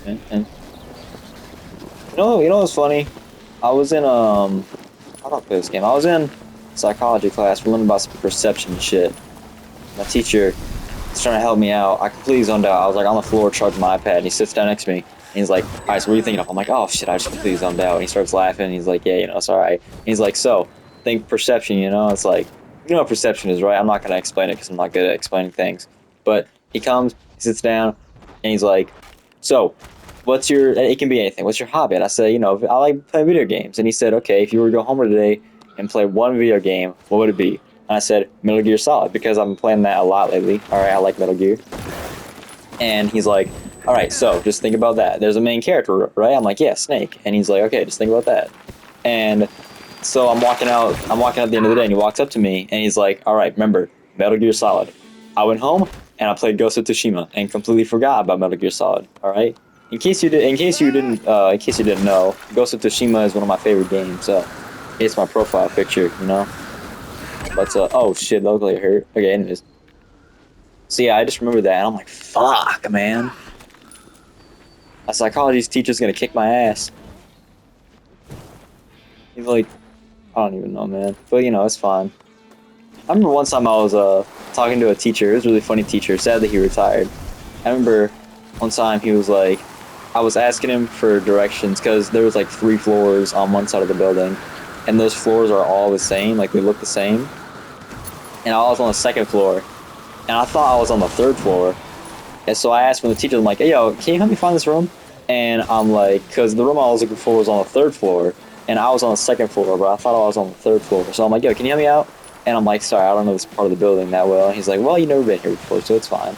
And you know what's funny? I was in how do I play this game? I was in psychology class. We're learning about some perception shit. My teacher was trying to help me out. I completely zoned out. I was like on the floor charging my iPad, and he sits down next to me. And he's like, "All right, so what are you thinking of?" I'm like, "Oh shit, I just completely zoned out." And he starts laughing. And he's like, "Yeah, it's all right." And he's like, "So, think perception. It's like, you know what perception is, right? I'm not gonna explain it because I'm not good at explaining things." But he comes, he sits down, and he's like, "So, what's your? It can be anything. What's your hobby?" And I say, I like playing video games." And he said, "Okay, if you were to go home today and play one video game, what would it be?" And I said, "Metal Gear Solid," because I'm playing that a lot lately. All right, I like Metal Gear. And he's like, "All right, so just think about that. There's a main character, right?" I'm like, "Yeah, Snake." And he's like, "Okay, just think about that." And so I'm walking out. I'm walking out at the end of the day, and he walks up to me, and he's like, "All right, remember Metal Gear Solid." I went home and I played Ghost of Tsushima and completely forgot about Metal Gear Solid. All right. In case you didn't know, Ghost of Tsushima is one of my favorite games. So it's my profile picture. But oh shit, that looked like it hurt. Okay, anyways. So yeah, I just remember that, and I'm like, fuck, man. A psychology teacher's gonna kick my ass. He's like, I don't even know, man. But it's fine. I remember one time I was talking to a teacher. It was a really funny teacher. Sadly, he retired. I remember one time he was like, I was asking him for directions because there was like 3 floors on one side of the building, and those floors are all the same, like they look the same. And I was on the second floor, and I thought I was on the third floor. And so I asked from the teacher, I'm like, "Hey, yo, can you help me find this room?" And I'm like, because the room I was looking for was on the third floor, and I was on the second floor, but I thought I was on the third floor. So I'm like, "Yo, can you help me out?" And I'm like, "Sorry, I don't know this part of the building that well." And he's like, "Well, you've never been here before, so it's fine."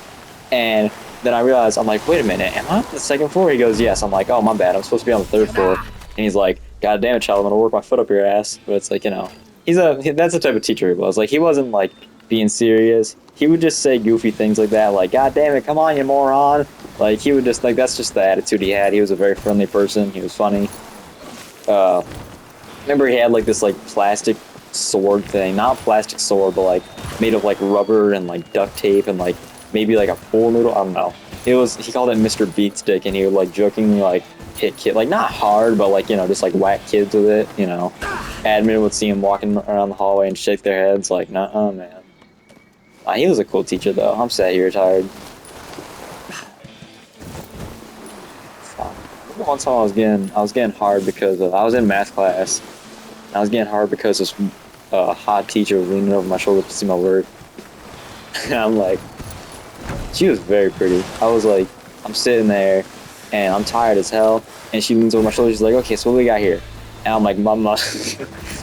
And then I realized, I'm like, "Wait a minute, am I on the second floor?" He goes, "Yes." I'm like, "Oh, my bad. I'm supposed to be on the third floor." And he's like, "God damn it, child, I'm gonna work my foot up your ass." But it's like, that's the type of teacher he was. Like, he wasn't like being serious. He would just say goofy things like that, like, "God damn it, come on, you moron." Like, he would just, like, that's just the attitude he had. He was a very friendly person. He was funny. Uh, Remember he had, like, this, like, plastic sword thing. Not plastic sword, but, like, made of, like, rubber and, like, duct tape and, like, maybe, like, a pool noodle. I don't know. He called it Mr. Beatstick, and he would, like, jokingly, like, hit kid, like, not hard, but, like, just, like, whack kids with it. Admin would see him walking around the hallway and shake their heads, like, "Nah, man." He was a cool teacher, though. I'm sad he retired. Fuck. One time I was getting hard because I was in math class. And I was getting hard because this hot teacher was leaning over my shoulder to see my work. And I'm like, she was very pretty. I was like, I'm sitting there, and I'm tired as hell. And she leans over my shoulder. She's like, "Okay, so what do we got here?" And I'm like,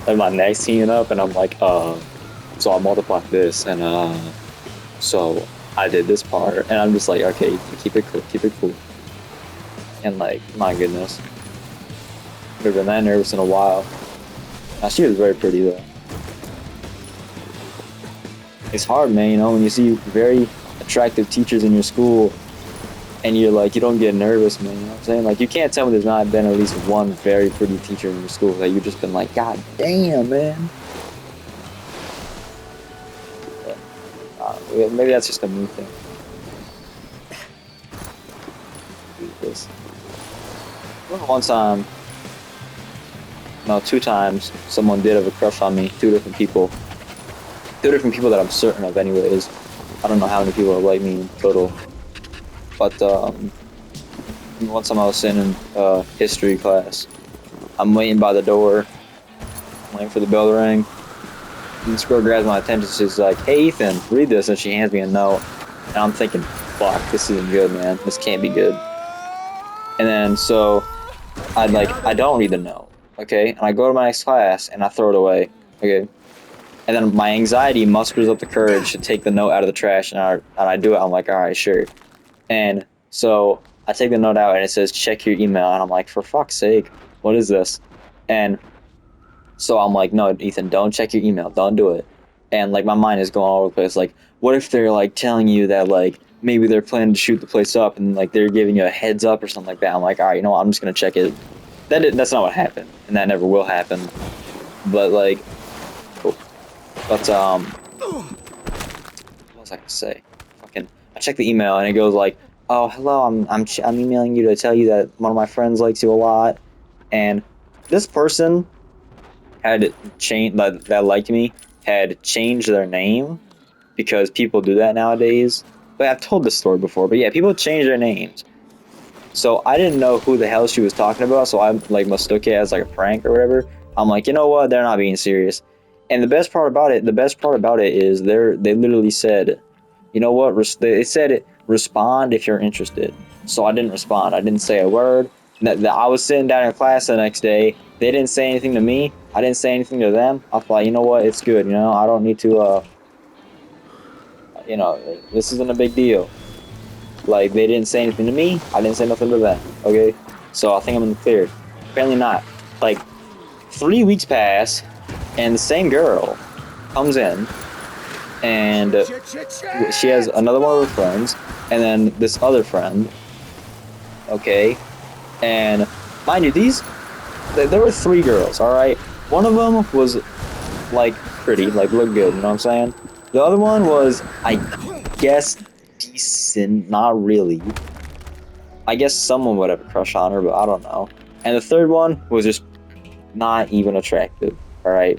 like my neck's heating up, and I'm like, so I multiplied this, and so I did this part, and I'm just like, "Okay, keep it cool, keep it cool." And like, my goodness, I've never been that nervous in a while. Now she was very pretty though. It's hard, man. When you see very attractive teachers in your school, and you're like, you don't get nervous, man. You know what I'm saying? Like, you can't tell me there's not been at least one very pretty teacher in your school that you've just been like, "God damn, man." Maybe that's just a me thing. This. One time, no, 2 times, someone did have a crush on me. 2 different people. 2 different people that I'm certain of, anyways. I don't know how many people are like me in total. But one time I was sitting in history class. I'm waiting by the door, waiting for the bell to ring. And this girl grabs my attention. She's like, "Hey, Ethan, read this." And she hands me a note. And I'm thinking, fuck, this isn't good, man. This can't be good. And then so I don't read the note, okay? And I go to my next class and I throw it away, okay? And then my anxiety musters up the courage to take the note out of the trash, and I do it. I'm like, "All right, sure." And so I take the note out and it says, "Check your email." And I'm like, for fuck's sake, what is this? And so I'm like, "No, Ethan, don't check your email. Don't do it." And like my mind is going all over the place. Like, what if they're like telling you that like maybe they're planning to shoot the place up and like they're giving you a heads up or something like that? I'm like, "All right, you know what? I'm just gonna check it." That's not what happened, and that never will happen. But like, but what was I gonna say? Fucking, I check the email and it goes like, oh, hello, I'm emailing you to tell you that one of my friends likes you a lot, and this person had changed that liked me had changed their name because people do that nowadays. But I've told this story before, but yeah, people change their names. So I didn't know who the hell she was talking about, so I like mistook it as like a prank or whatever. I'm like, you know what? They're not being serious. And the best part about it is they literally said, you know what? They said respond if you're interested. So I didn't respond. I didn't say a word. I was sitting down in class the next day. They didn't say anything to me. I didn't say anything to them. I thought, you know what? It's good. You know, I don't need to. You know, this isn't a big deal. Like they didn't say anything to me. I didn't say nothing to them. Okay, so I think I'm in the clear. Apparently not. Like 3 weeks pass, and the same girl comes in, and she has another one of her friends, and then this other friend. Okay, and mind you, there were three girls. All right, one of them was like pretty, like looked good. You know what I'm saying? The other one was, I guess, decent. Not really. I guess someone would have a crush on her, but I don't know. And the third one was just not even attractive. All right,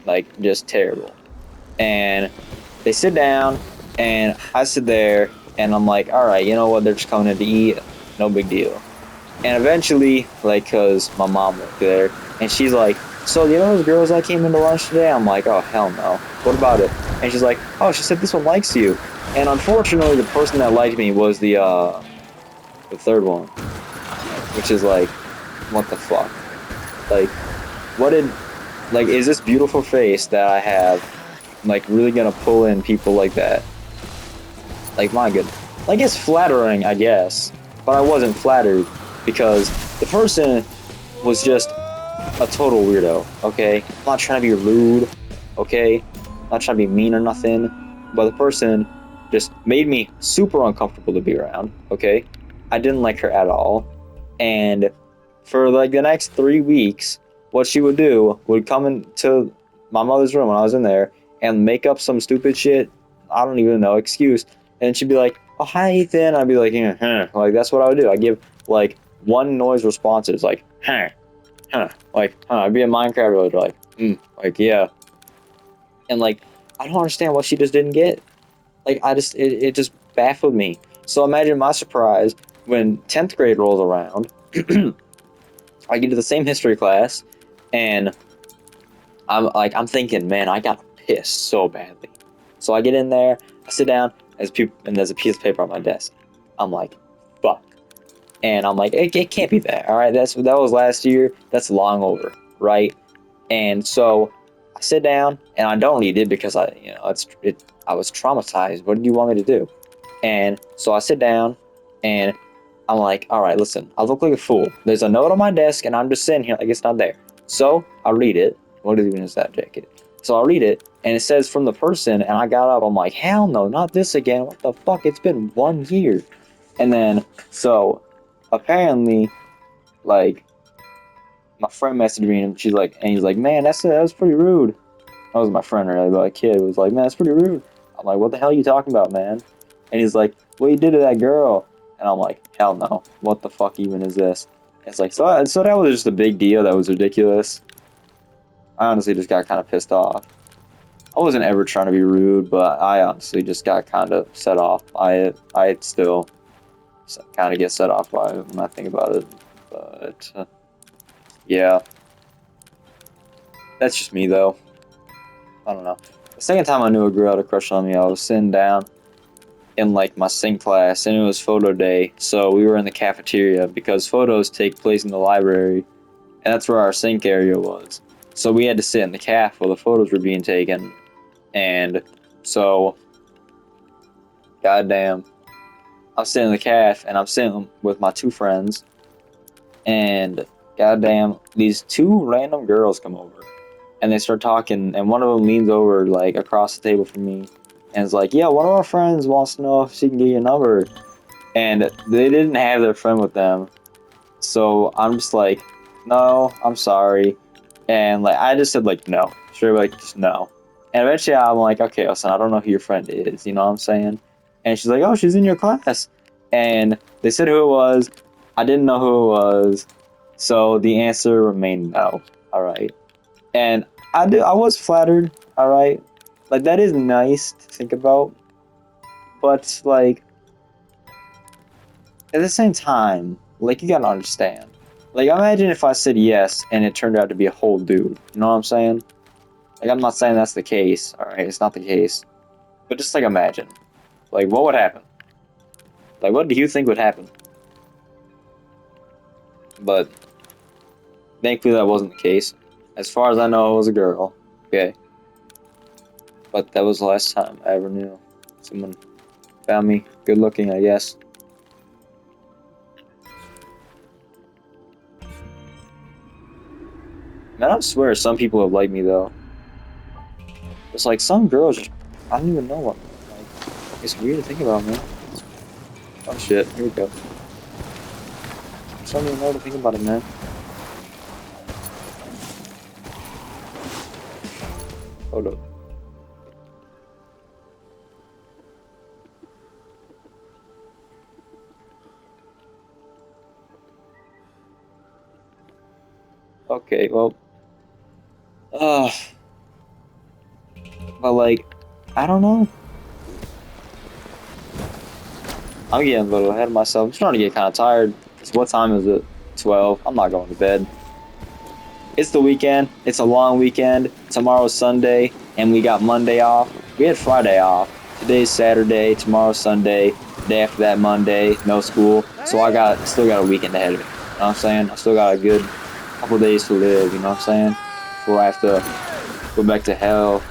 like just terrible. And they sit down, and I sit there, and I'm like, all right, you know what? They're just coming in to eat. No big deal. And eventually, like, cause my mom worked there, and she's like, so you know those girls that came into lunch today? I'm like, oh hell no. What about it? And she's like, oh, she said this one likes you. And unfortunately, the person that liked me was the third one, which is like, what the fuck? Like, what did, like, is this beautiful face that I have, like, really gonna pull in people like that? Like, my goodness. Like, it's flattering, I guess, but I wasn't flattered because the person was just a total weirdo, okay? I'm not trying to be rude, okay? I'm not trying to be mean or nothing, but the person just made me super uncomfortable to be around, okay? I didn't like her at all. And for like the next 3 weeks, what she would do would come into my mother's room when I was in there and make up some stupid shit. I don't even know excuse, and she'd be like, "Oh hi Ethan," I'd be like, like that's what I would do. I give like one noise responses, like like I'd be in Minecraft, I'd be like yeah, and like I don't understand what she just didn't get. Like it just baffled me. So imagine my surprise when 10th grade rolls around. I get to the same history class, and I'm thinking, man, I got pissed so badly. So I get in there, I sit down, and there's a piece of paper on my desk. I'm like, fuck, and I'm like, it can't be that. All right, that was last year. That's long over, right? And so I sit down, and I don't read it because I was traumatized. What do you want me to do? And so I sit down, and I'm like, all right, listen, I look like a fool. There's a note on my desk, and I'm just sitting here like it's not there. So I read it. What even is that jacket? So I read it, and it says from the person, and I got up. I'm like, hell no, not this again. What the fuck? It's been 1 year. And then, so apparently, like, my friend messaged me, and he's like, man, that was pretty rude. That was my friend, really, but a kid was like, man, that's pretty rude. I'm like, what the hell are you talking about, man? And he's like, what you did to that girl? And I'm like, hell no. What the fuck even is this? And it's like, so that was just a big deal. That was ridiculous. I honestly just got kind of pissed off. I wasn't ever trying to be rude, but I honestly just got kind of set off by it. I still kind of get set off by it when I think about it. But, yeah. That's just me, though. I don't know. The second time I knew a girl had a crush on me, I was sitting down in like my sync class, and it was photo day, so we were in the cafeteria because photos take place in the library, and that's where our sync area was. So we had to sit in the caf while the photos were being taken, and so goddamn, I'm sitting in the caf, and I'm sitting with my two friends, and goddamn, these two random girls come over, and they start talking, and one of them leans over like across the table from me, and is like, "Yeah, one of our friends wants to know if she can get your number." And they didn't have their friend with them, so I'm just like, no, I'm sorry, and like I just said like no, straight like just no, and eventually I'm like, okay, listen, I don't know who your friend is, you know what I'm saying, And she's like, oh, she's in your class. And they said who it was. I didn't know who it was. So the answer remained no. All right. And I was flattered. All right. Like, that is nice to think about. But, like, at the same time, like, you gotta understand. Like, imagine if I said yes and it turned out to be a whole dude. You know what I'm saying? Like, I'm not saying that's the case. All right. It's not the case. But just, like, imagine. Like, what would happen? Like, what do you think would happen? But thankfully, that wasn't the case. As far as I know, it was a girl. Okay. But that was the last time I ever knew someone found me good looking, I guess. Man, I swear some people have liked me, though. It's like some girls just, I don't even know what. Like, it's weird to think about, man. Oh shit, here we go. I just don't even know what to think about it, man. Hold up. Okay, well. Uh, but like, I don't know. I'm getting a little ahead of myself. I'm starting to get kind of tired. What time is it? 12. I'm not going to bed. It's the weekend. It's a long weekend. Tomorrow's Sunday, and we got Monday off. We had Friday off. Today's Saturday. Tomorrow's Sunday. Day after that, Monday. No school. So still got a weekend ahead of me. You know what I'm saying? I still got a good couple days to live. You know what I'm saying? Before I have to go back to hell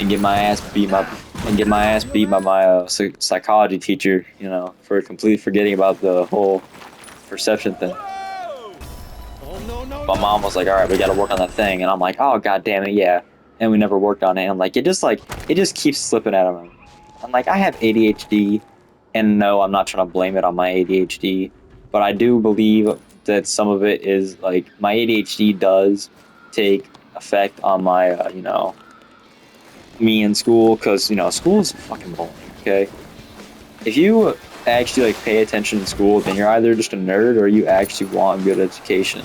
and get my ass beat by my psychology teacher. You know, for completely forgetting about the whole perception thing. My mom was like, all right, we got to work on that thing. And I'm like, oh, god damn it, yeah. And we never worked on it. And like, it just keeps slipping out of me. I'm like, I have ADHD. And no, I'm not trying to blame it on my ADHD. But I do believe that some of it is like, my ADHD does take effect on my, me in school. Because, school is fucking boring, okay? If you actually like pay attention in school, then you're either just a nerd or you actually want a good education.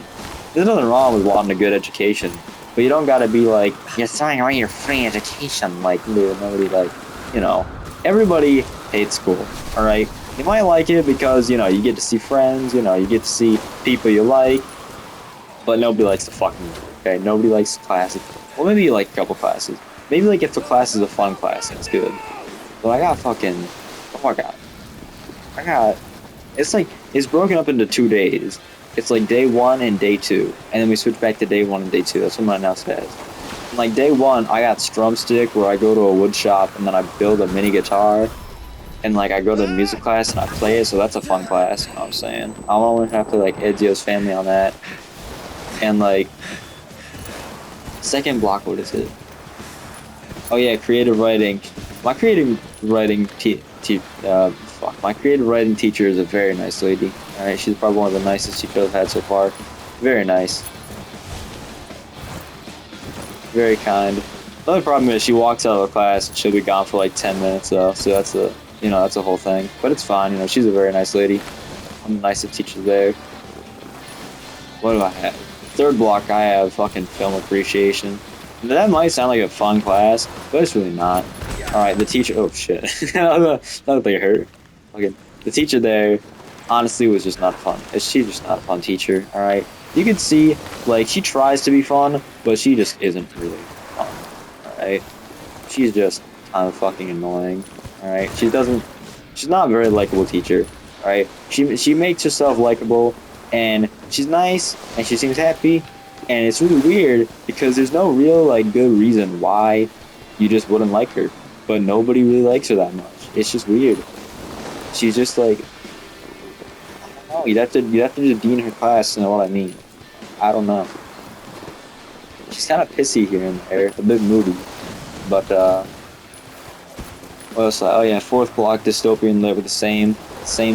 There's nothing wrong with wanting a good education, but you don't gotta be like, you're throwing away your free education. Like, nobody, like, everybody hates school, alright? You might like it because, you get to see friends, you get to see people you like, but nobody likes the fucking, okay? Nobody likes classes. Well, maybe you like a couple classes. Maybe, like, if the class is a fun class, it's good. But I got fucking, oh my god. It's broken up into 2 days. It's like day 1 and day 2. And then we switch back to day 1 and day 2. That's what my now says. And like day 1, I got Strumstick, where I go to a wood shop and then I build a mini guitar. And like I go to music class and I play it, so that's a fun class, you know what I'm saying? I want to have to like Ezio's Family on that. And like, second block, what is it? Oh yeah, creative writing. My creative writing my creative writing teacher is a very nice lady. Alright, she's probably one of the nicest she could have had so far. Very nice. Very kind. The only problem is she walks out of the class and she'll be gone for like 10 minutes though, so that's a whole thing. But it's fine, she's a very nice lady. I'm the nicest teacher there. What do I have? Third block, I have fucking film appreciation. That might sound like a fun class, but it's really not. Alright, the teacher, oh shit. That looked like it hurt. Okay, the teacher there, honestly, was just not fun. She's just not a fun teacher, alright? You can see, like, she tries to be fun, but she just isn't really fun, alright? She's just kind of fucking annoying, alright? She's not a very likable teacher, alright? She makes herself likable, and she's nice, and she seems happy, and it's really weird because there's no real, like, good reason why you just wouldn't like her. But nobody really likes her that much. It's just weird. She's just like, I don't know. You'd have to just be in her class to know what I mean. I don't know. She's kind of pissy here and there, a bit moody. But what else? Oh yeah, fourth block, dystopian lit with the same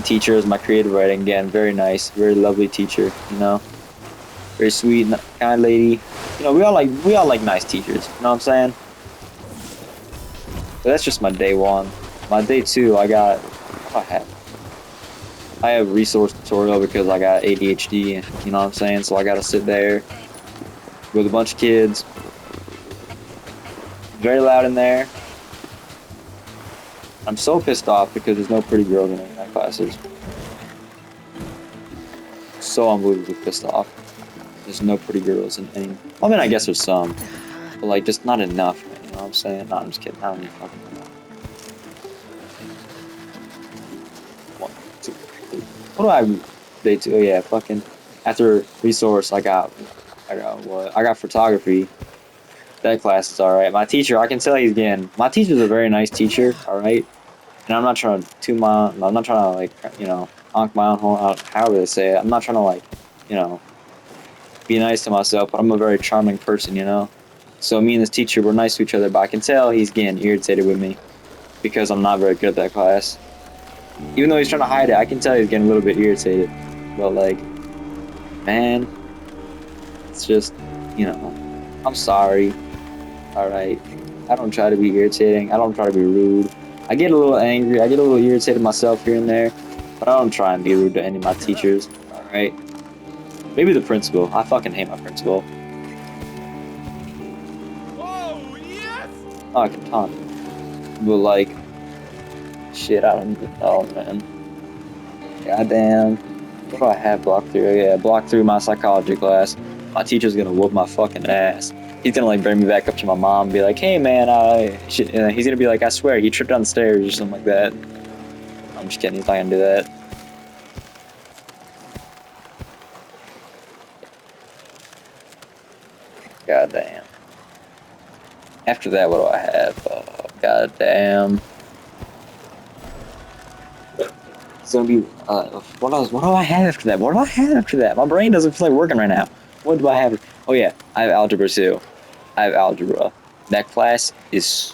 teacher as my creative writing. Again, very nice, very lovely teacher. Very sweet, kind lady. We all like nice teachers. You know what I'm saying? But that's just my day 1. My day 2, I got I have resource tutorial because I got ADHD, you know what I'm saying? So I gotta sit there with a bunch of kids. Very loud in there. I'm so pissed off because there's no pretty girls in any of my classes. So unbelievably pissed off. There's no pretty girls in any. I mean, I guess there's some, but like just not enough. Man, you know what I'm saying? No, I'm just kidding. I don't even fucking know. 1, 2, 3. What do I? Day 2. Oh yeah, fucking. After resource, I got what? I got photography. That class is all right. My teacher, I can tell he's getting. My teacher's a very nice teacher. All right. And I'm not trying to I'm not trying to like, you know, honk my own horn out, however they say it. I'm not trying to like, you know, be nice to myself, but I'm a very charming person, you know? So me and this teacher were nice to each other, but I can tell he's getting irritated with me because I'm not very good at that class. Even though he's trying to hide it, I can tell he's getting a little bit irritated. But like, man, it's just, you know, I'm sorry. Alright. I don't try to be irritating. I don't try to be rude. I get a little angry, I get a little irritated myself here and there, but I don't try and be rude to any of my teachers, alright? Maybe the principal. I fucking hate my principal. Whoa, yes! Oh, I can talk. But like, shit, I don't even know, man. Goddamn. What do I have block through? Yeah, block through my psychology class. My teacher's gonna whoop my fucking ass. He's gonna like bring me back up to my mom and be like, hey man, he's gonna be like, I swear, he tripped down the stairs or something like that. I'm just kidding, he's not gonna do that. God damn. After that, what do I have? Oh, god damn. It's gonna be, what else? What do I have after that? What do I have after that? My brain doesn't feel like working right now. What do I have? Oh yeah, I have algebra too. I have algebra. That class is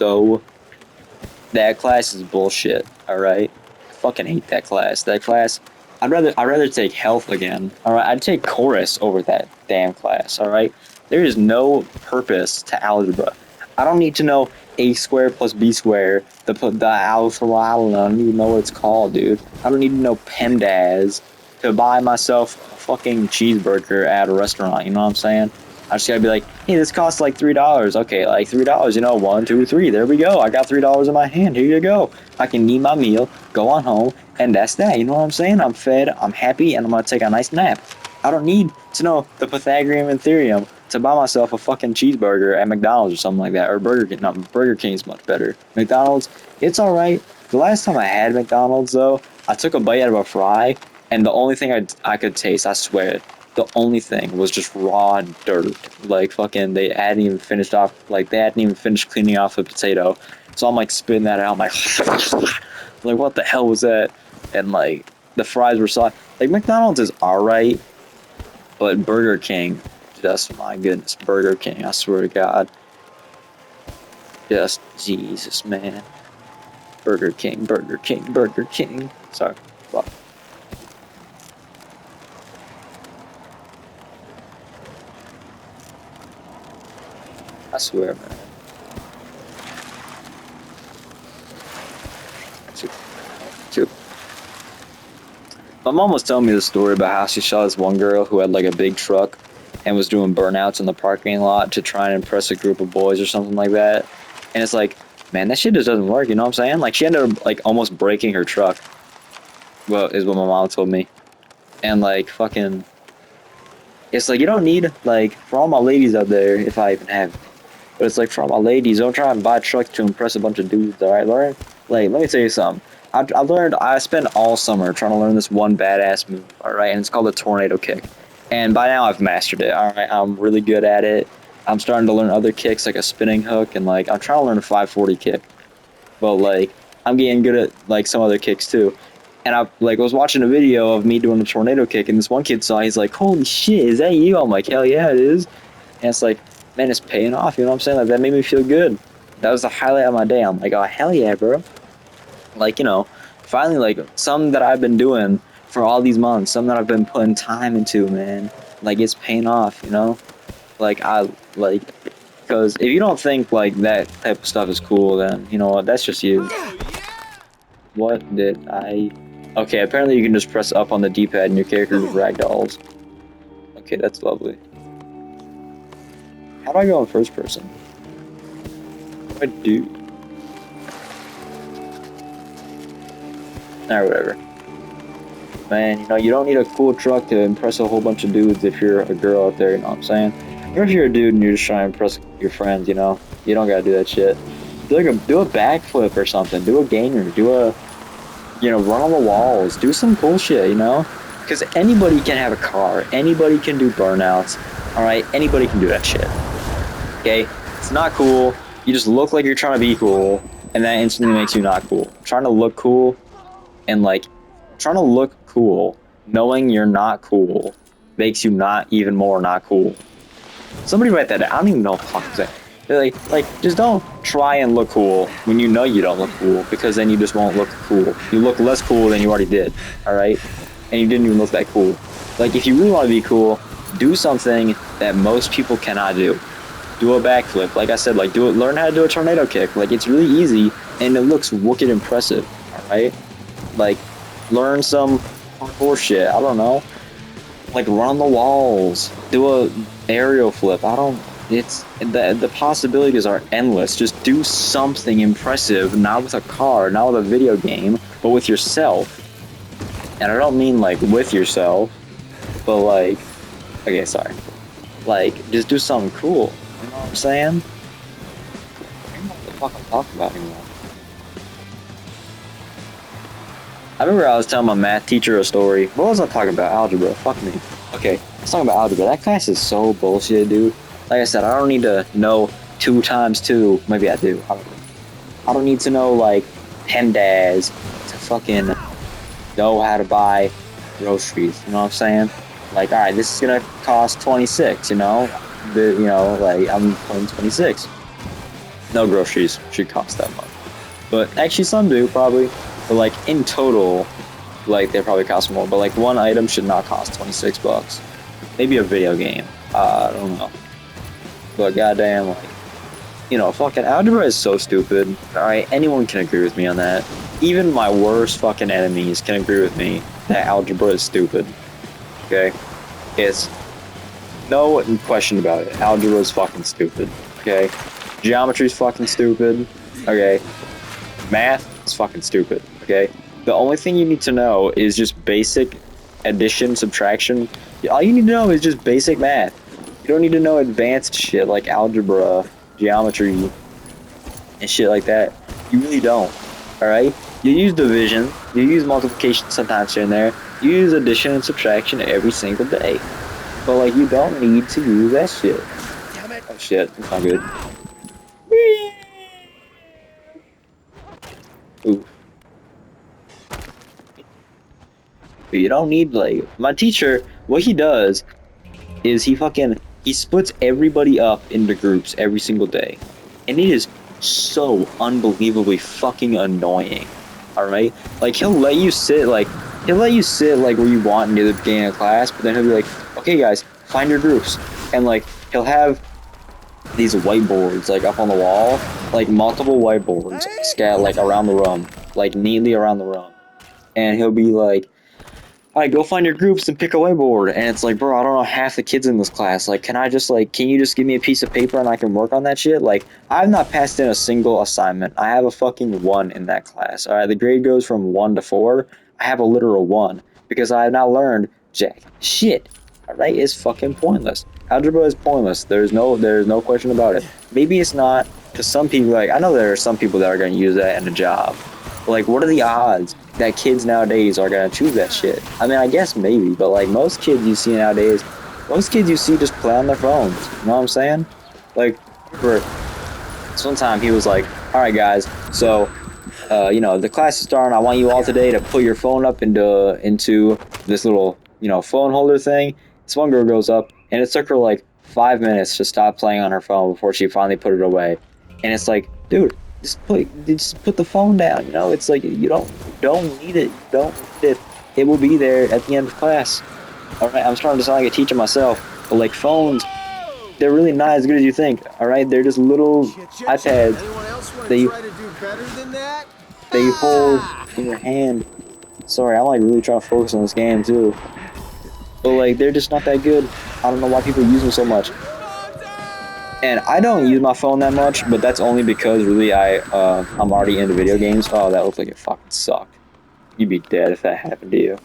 bullshit, alright? I fucking hate that class. That class, I'd rather take health again, alright? I'd take chorus over that damn class, alright? There is no purpose to algebra. I don't need to know a squared plus b squared, the alpha, I don't even know what it's called, dude. I don't need to know PEMDAS to buy myself a fucking cheeseburger at a restaurant, you know what I'm saying? I just gotta be like, hey, this costs like $3. Okay, like $3, you know, 1, 2, 3. There we go. I got $3 in my hand. Here you go. I can eat my meal, go on home, and that's that. You know what I'm saying? I'm fed, I'm happy, and I'm gonna take a nice nap. I don't need to know the Pythagorean theorem to buy myself a fucking cheeseburger at McDonald's or something like that. Or Burger King. No, Burger King's much better. McDonald's, it's alright. The last time I had McDonald's, though, I took a bite out of a fry, and the only thing I could taste, I swear, the only thing was just raw dirt. Like fucking, they hadn't even finished cleaning off the potato. So I'm like spitting that out. I'm like, like what the hell was that? And like the fries were soft. Like McDonald's is alright, but Burger King, just my goodness, Burger King. I swear to God, just Jesus, man. Burger King, Burger King, Burger King. Sorry. Fuck. I swear, man. Two. My mom was telling me the story about how she saw this one girl who had like a big truck and was doing burnouts in the parking lot to try and impress a group of boys or something like that. And it's like, man, that shit just doesn't work, you know what I'm saying? Like she ended up like almost breaking her truck. Well, is what my mom told me. And like fucking, it's like you don't need, like, for all my ladies out there, if I even have, but it's like for all my ladies, don't try and buy trucks to impress a bunch of dudes, alright? Learn, like, let me tell you something. I spent all summer trying to learn this one badass move, alright? And it's called the tornado kick. And by now I've mastered it, alright? I'm really good at it. I'm starting to learn other kicks like a spinning hook, and like, I'm trying to learn a 540 kick. But like, I'm getting good at like some other kicks too. And I like was watching a video of me doing a tornado kick, and this one kid saw, he's like, holy shit, is that you? I'm like, hell yeah, it is. And it's like, man, it's paying off, you know what I'm saying? Like, that made me feel good. That was the highlight of my day. I'm like, oh, hell yeah, bro. Like, you know, finally, like, some that I've been doing for all these months, some that I've been putting time into, man, like, it's paying off, you know? Like, because if you don't think, like, that type of stuff is cool, then, you know what, that's just you. Oh, yeah! What did I... Okay, apparently you can just press up on the D-pad and your character just ragdolls. Okay, that's lovely. How do I go in first person? What do I do? Alright, whatever. Man, you know, you don't need a cool truck to impress a whole bunch of dudes if you're a girl out there, you know what I'm saying? Or if you're a dude and you're just trying to impress your friends, you know? You don't gotta do that shit. Do a backflip or something. Do a gainer. Do a... You know, run on the walls. Do some cool shit, you know? Because anybody can have a car. Anybody can do burnouts. Alright? Anybody can do that shit. Okay? It's not cool. You just look like you're trying to be cool. And that instantly makes you not cool. Trying to look cool and, like, trying to look cool knowing you're not cool makes you not even more not cool. Somebody write that down. I don't even know what the fuck is that. Like, just don't try and look cool when you know you don't look cool, because then you just won't look cool. You look less cool than you already did, alright? And you didn't even look that cool. Like, if you really want to be cool, do something that most people cannot do. Do a backflip. Like I said, like, learn how to do a tornado kick. Like, it's really easy, and it looks wicked impressive, alright? Like, learn some parkour shit. I don't know. Like, run on the walls. Do a aerial flip. It's the possibilities are endless. Just do something impressive, not with a car, not with a video game, but with yourself. And I don't mean like with yourself, but like, okay, sorry. Like, just do something cool. You know what I'm saying? I don't know what the fuck I'm talking about anymore. I remember I was telling my math teacher a story. What was I talking about? Algebra. Fuck me. Okay, I was talking about algebra. That class is so bullshit, dude. Like I said, I don't need to know 2 times 2. Maybe I do. I don't need to know, like, PEMDAS to fucking know how to buy groceries. You know what I'm saying? Like, alright, this is gonna cost 26, you know? Like, I'm paying 26. No groceries should cost that much. But actually, some do, probably. But, like, in total, like, they probably cost more. But, like, one item should not cost 26 bucks. Maybe a video game. I don't know. But goddamn, like, you know, fucking algebra is so stupid. Alright, anyone can agree with me on that. Even my worst fucking enemies can agree with me that algebra is stupid. Okay? It's no question about it. Algebra is fucking stupid. Okay? Geometry is fucking stupid. Okay? Math is fucking stupid. Okay? The only thing you need to know is just basic addition, subtraction. All you need to know is just basic math. You don't need to know advanced shit like algebra, geometry, and shit like that. You really don't. Alright? You use division, you use multiplication sometimes here and there, you use addition and subtraction every single day. But, like, you don't need to use that shit. Damn it. Oh shit, it's not good. Ooh. But you don't need, like, my teacher, what he does is he splits everybody up into groups every single day. And it is so unbelievably fucking annoying. Alright? Like, he'll let you sit like where you want near the beginning of class, but then he'll be like, okay guys, find your groups. And like, he'll have these whiteboards like up on the wall, like multiple whiteboards scattered like around the room, like neatly around the room. And he'll be like, alright, go find your groups and pick a whiteboard. And it's like, bro, I don't know half the kids in this class. Like, can you just give me a piece of paper and I can work on that shit? Like, I've not passed in a single assignment. I have a fucking 1 in that class. Alright, the grade goes from 1 to 4. I have a literal 1. Because I have not learned jack shit. Alright, it's fucking pointless. Algebra is pointless. There's no question about it. Maybe it's not, because some people, like, I know there are some people that are going to use that in a job. But, like, what are the odds that kids nowadays are gonna choose that shit? I mean, I guess maybe, but like most kids you see nowadays, just play on their phones. You know what I'm saying? Like, for this one time he was like, alright guys, so you know, the class is starting, I want you all today to put your phone up into this little, you know, phone holder thing. This one girl goes up and it took her like 5 minutes to stop playing on her phone before she finally put it away. And it's like, dude, just put the phone down, you know? It's like, you don't need it. You don't need it. It will be there at the end of class. Alright, I'm starting to sound like a teacher myself, but like phones, they're really not as good as you think, alright? They're just little iPads. Anyone else want They- to try to do better than that? They hold in your hand. Sorry, I'm like really trying to focus on this game too. But like, they're just not that good. I don't know why people use them so much. And I don't use my phone that much, but that's only because really I'm already into video games. Oh, that looks like it fucking sucked. You'd be dead if that happened to you.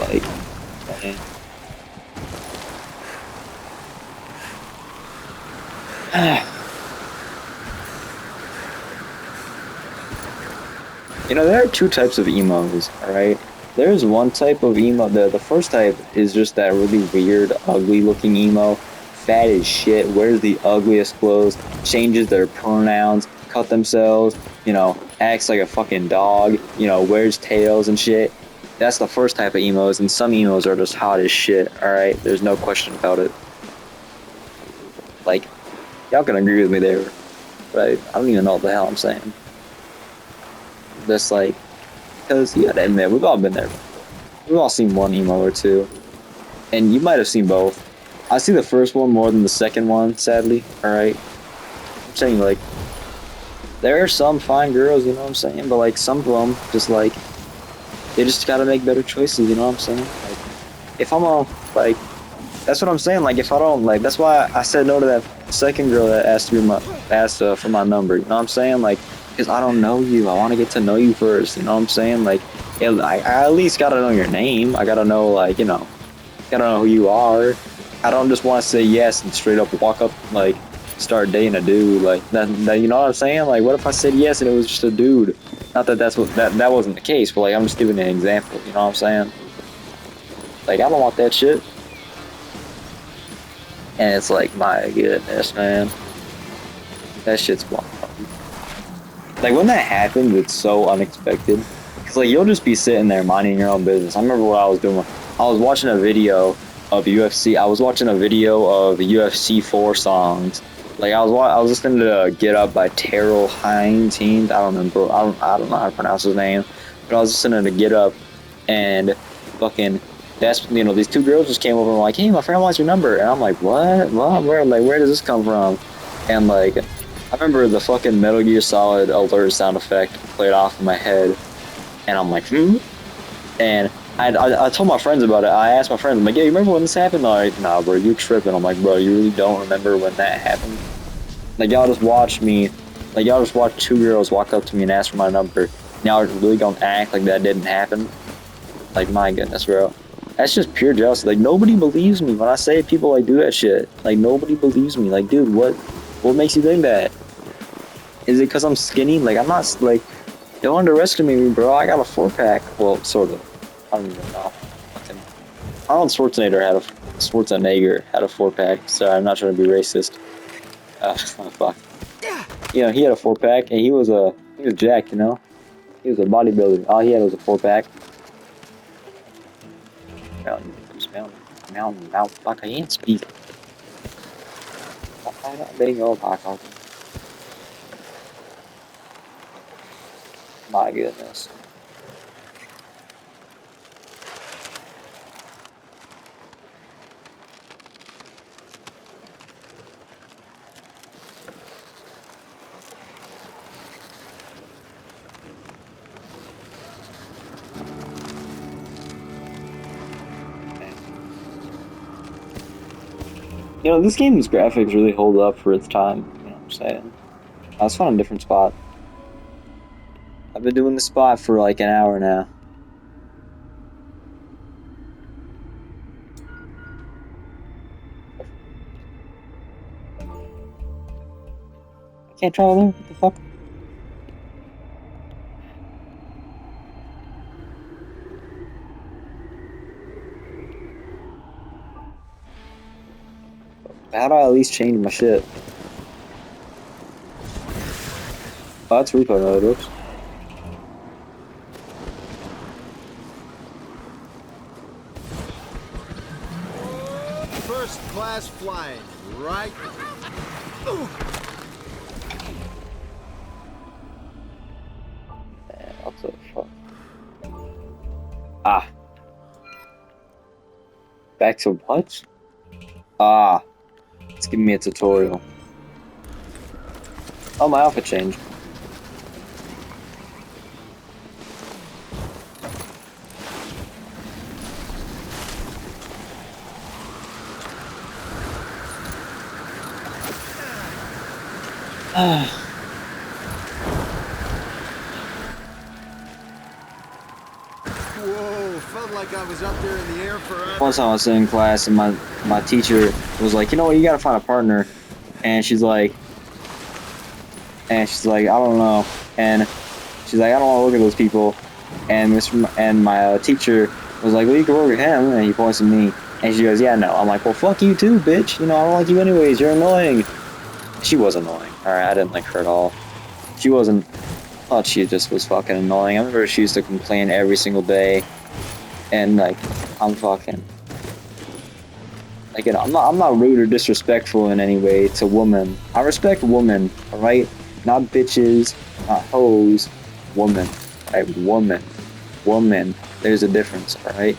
Like, man. You know, there are two types of emos, alright? There's one type of emo, the first type is just that really weird, ugly looking emo. Fat as shit, wears the ugliest clothes, changes their pronouns, cut themselves, you know, acts like a fucking dog, you know, wears tails and shit. That's the first type of emos, and some emos are just hot as shit, alright? There's no question about it. Like, y'all can agree with me there, but I don't even know what the hell I'm saying. Just like, because you gotta admit, we've all been there. We've all seen one emo or two, and you might have seen both. I see the first one more than the second one, sadly. All right, I'm saying like, there are some fine girls, you know what I'm saying, but like some of them, just like, they just gotta make better choices, you know what I'm saying? Like, if I'm a like, that's what I'm saying. Like, if I don't like, that's why I said no to that second girl that asked for my number. You know what I'm saying? Like, because I don't know you. I want to get to know you first. You know what I'm saying? Like, I at least gotta know your name. I gotta know, like, you know, gotta know who you are. I don't just want to say yes and straight up walk up, like, start dating a dude. Like, that you know what I'm saying? Like, what if I said yes and it was just a dude? Not that that wasn't the case, but like, I'm just giving an example. You know what I'm saying? Like, I don't want that shit. And it's like, my goodness, man. That shit's wild. Like, when that happens, it's so unexpected. Because, like, you'll just be sitting there minding your own business. I remember what I was doing. I was watching a video of UFC. I was watching a video of UFC 4 songs. Like, I was listening to Get Up by Terrell Hines. I don't remember. I don't know how to pronounce his name. But I was listening to Get Up. And fucking, that's, you know, these two girls just came over and were like, hey, my friend wants your number. And I'm like, what? Where does this come from? And, like, I remember the fucking Metal Gear Solid alert sound effect played off in my head, and I'm like, And I told my friends about it. I asked my friends, I'm like, yeah, you remember when this happened? They're like, nah, bro, you tripping. I'm like, bro, you really don't remember when that happened? Like, y'all just watched me, like, y'all just watched two girls walk up to me and ask for my number. Now you're really gonna act like that didn't happen? Like, my goodness, bro. That's just pure jealousy. Like, nobody believes me when I say people, like, do that shit. Like, nobody believes me. Like, dude, what makes you think that? Is it because I'm skinny? Like, I'm not, like, don't underestimate me, bro. I got a 4-pack. Well, sort of. I don't even know. Arnold Schwarzenegger had a 4-pack. Sorry, I'm not trying to be racist. Oh, fuck. You know, he had a 4-pack, and he was jacked, you know? He was a bodybuilder. All he had was a 4-pack. Mountain, I can't speak. There you go, Paco. My goodness. You know, this game's graphics really hold up for its time. You know what I'm saying? I was found a different spot. I've been doing this spot for like an hour now. I can't travel there? What the fuck? How do I at least change my shit? Oh, that's repo mode, oops. First class flying, right? What the fuck? Ah. Back to what? Ah. It's giving me a tutorial. Oh, my outfit changed. Whoa, felt like I was up there in the air forever. One time I was in class and my teacher was like, you know what, you gotta find a partner. And she's like, I don't know. And she's like, I don't want to look at those people. And my teacher was like, well, you can work with him. And he points at me. And she goes, yeah, no. I'm like, well, fuck you too, bitch. You know, I don't like you anyways. You're annoying. She was annoying. Alright, I didn't like her at all. She wasn't. I thought she just was fucking annoying. I remember she used to complain every single day. And like, I'm fucking. Like, you know, I'm not rude or disrespectful in any way to women. I respect women, alright? Not bitches, not hoes. Woman. Right? Woman. Woman. There's a difference, alright?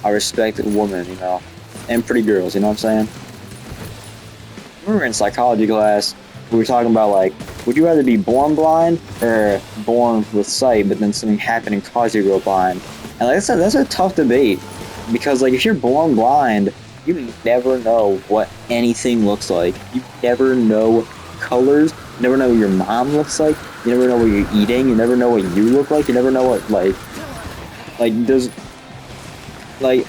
I respect a woman, you know. And pretty girls, you know what I'm saying? We were in psychology class. We were talking about, like, would you rather be born blind or born with sight, but then something happened and caused you to go blind? And like, that's a tough debate. Because, like, if you're born blind, you never know what anything looks like. You never know colors. You never know what your mom looks like. You never know what you're eating. You never know what you look like. You never know what, like, there's, like,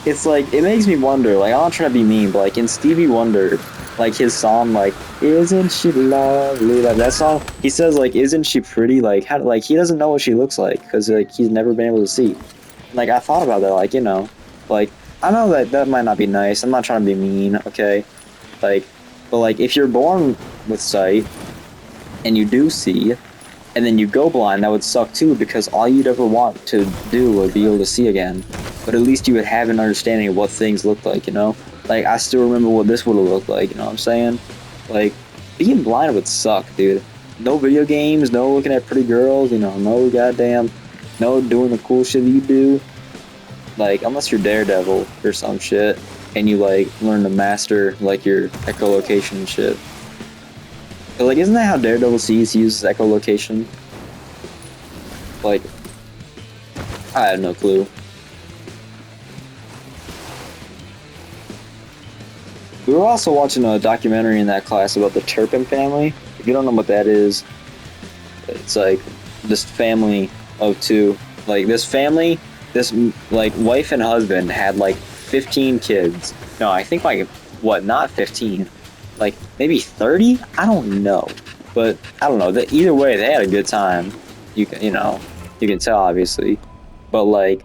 it's like, it makes me wonder, like, I'm not trying to be mean, but, like, in Stevie Wonder, like, his song, like, isn't she lovely, like, that song, he says, like, isn't she pretty, like, how, like, he doesn't know what she looks like, because, like, he's never been able to see. Like, I thought about that, like, you know, like, I know that might not be nice, I'm not trying to be mean, okay, like, but, like, if you're born with sight, and you do see, and then you go blind, that would suck too, because all you'd ever want to do would be able to see again. But at least you would have an understanding of what things look like, you know? Like, I still remember what this would have looked like, you know what I'm saying? Like, being blind would suck, dude. No video games, no looking at pretty girls, you know, no doing the cool shit that you do. Like, unless you're Daredevil or some shit, and you, like, learn to master, like, your echolocation and shit. But, like, isn't that how Daredevil sees? He uses echolocation? Like, I have no clue. We were also watching a documentary in that class about the Turpin family. If you don't know what that is, it's like this family of two. Like, this family, this, like, wife and husband had, like, 15 kids. No, I think, like, what, not 15. Like, maybe 30? I don't know. But, I don't know. Either way, they had a good time. You can tell, obviously. But, like,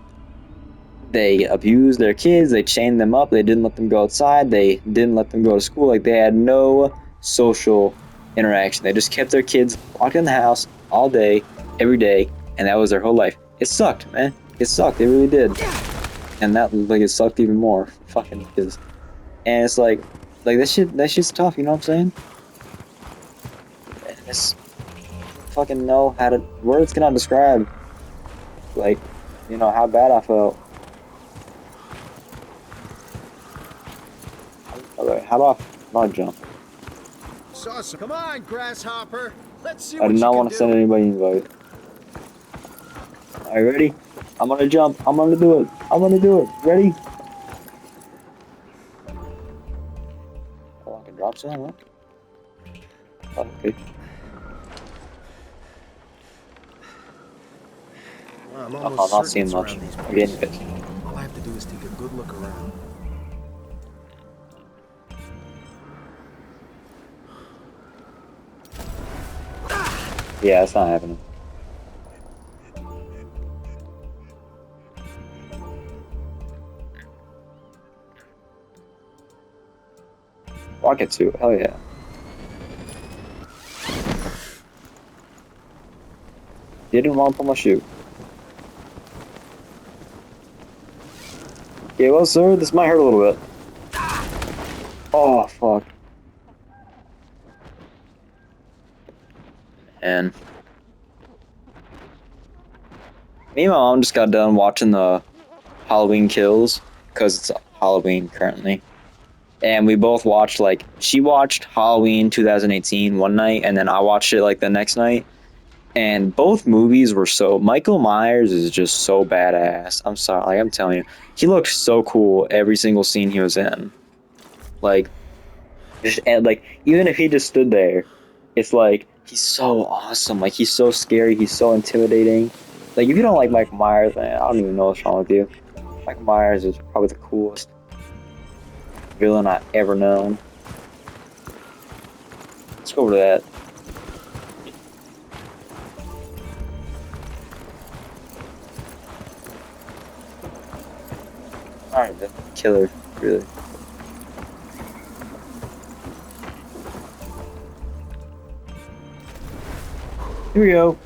they abused their kids, they chained them up, they didn't let them go outside, they didn't let them go to school. Like, they had no social interaction. They just kept their kids locked in the house all day, every day, and that was their whole life. It sucked, man. It sucked. It really did. And that, like, it sucked even more. Fucking kids. And it's like that shit's tough, you know what I'm saying? It's fucking know how to, words cannot describe, like, you know, how bad I felt. Alright, how about jump? Saucer. Come on, grasshopper. Let's see I what do you not can want to do. send anybody an invite. Alright, ready? I'm gonna jump. I'm gonna do it. I'm gonna do it. Ready? Oh, I can drop some, huh? Oh, okay. Well, I'm Oh, almost I'm not certain seeing it's much. around these I'm getting parts. pissed. All I have to do is take a good look around. Yeah, it's not happening. Rocket suit, hell yeah. Didn't want to put my shoe. Yeah, well, sir, this might hurt a little bit. Oh, fuck. And me and my mom just got done watching the Halloween Kills, because it's Halloween currently. And we both watched, like, she watched Halloween 2018 one night, and then I watched it, like, the next night. And both movies were so, Michael Myers is just so badass. I'm sorry, like, I'm telling you. He looked so cool every single scene he was in. Like, just and like even if he just stood there, it's like he's so awesome. Like he's so scary. He's so intimidating. Like if you don't like Michael Myers, man, I don't even know what's wrong with you. Michael Myers is probably the coolest villain I've ever known. Let's go over to that. Alright, the killer, really. Here we go.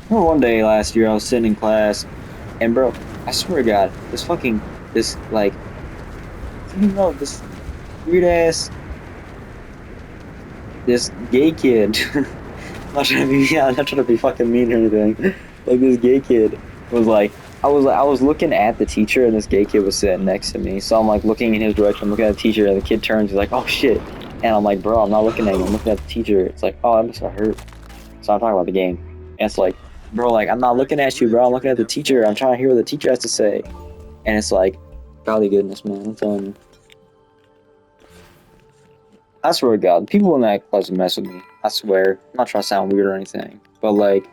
Remember one day last year I was sitting in class, and bro, I swear to God, this like, you know, this weird ass, this gay kid. I'm not trying to be fucking mean or anything. Like this gay kid was like, I was looking at the teacher, and this gay kid was sitting next to me. So I'm like looking in his direction, I'm looking at the teacher, and the kid turns, he's like, oh shit. And I'm like, bro, I'm not looking at you, I'm looking at the teacher. It's like, oh, I must have hurt. So I'm talking about the game. And it's like, bro, like, I'm not looking at you, bro, I'm looking at the teacher. I'm trying to hear what the teacher has to say. And it's like, golly goodness, man, I'm telling you. I swear to God, people in that class mess with me. I swear. I'm not trying to sound weird or anything. But like,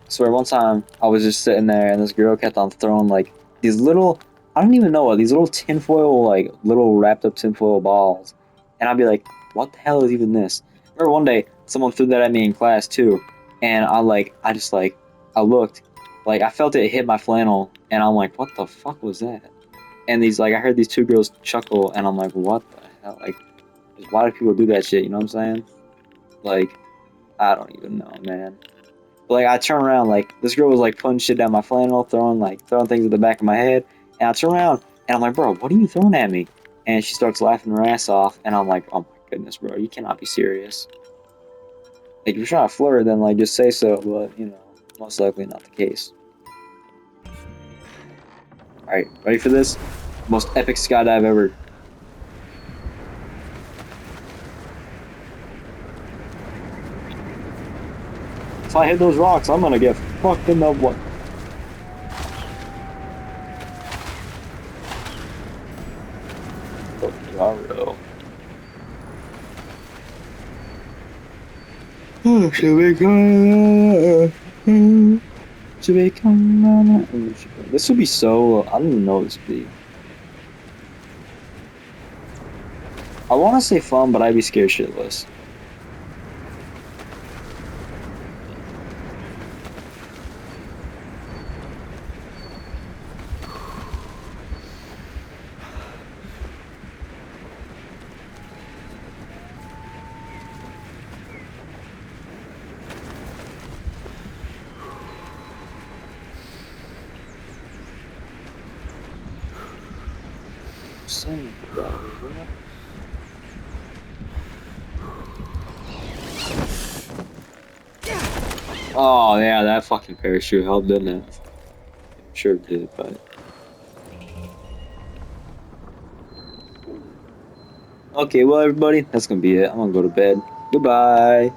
I swear one time I was just sitting there and this girl kept on throwing like these little, I don't even know what, these little tinfoil, like little wrapped up tinfoil balls. And I'd be like, what the hell is even this? I remember one day someone threw that at me in class too. And I looked, like I felt it hit my flannel and I'm like, what the fuck was that? And I heard these two girls chuckle and I'm like, what the hell? Like, why do people do that shit? You know what I'm saying? Like, I don't even know, man. But, like I turn around, like this girl was like putting shit down my flannel, throwing things at the back of my head, and I turn around and I'm like, bro, what are you throwing at me? And she starts laughing her ass off, and I'm like, oh my goodness, bro, you cannot be serious. Like if you're trying to flirt, then like just say so, but you know, most likely not the case. All right, ready for this? Most epic skydive ever. If I hit those rocks, I'm gonna get fucked in the what? Oh, this would be so. I don't even know what this would be. I want to say fun, but I'd be scared shitless. Oh yeah, that fucking parachute helped, didn't it? Sure did, but okay, well everybody, that's gonna be it. I'm gonna go to bed. Goodbye.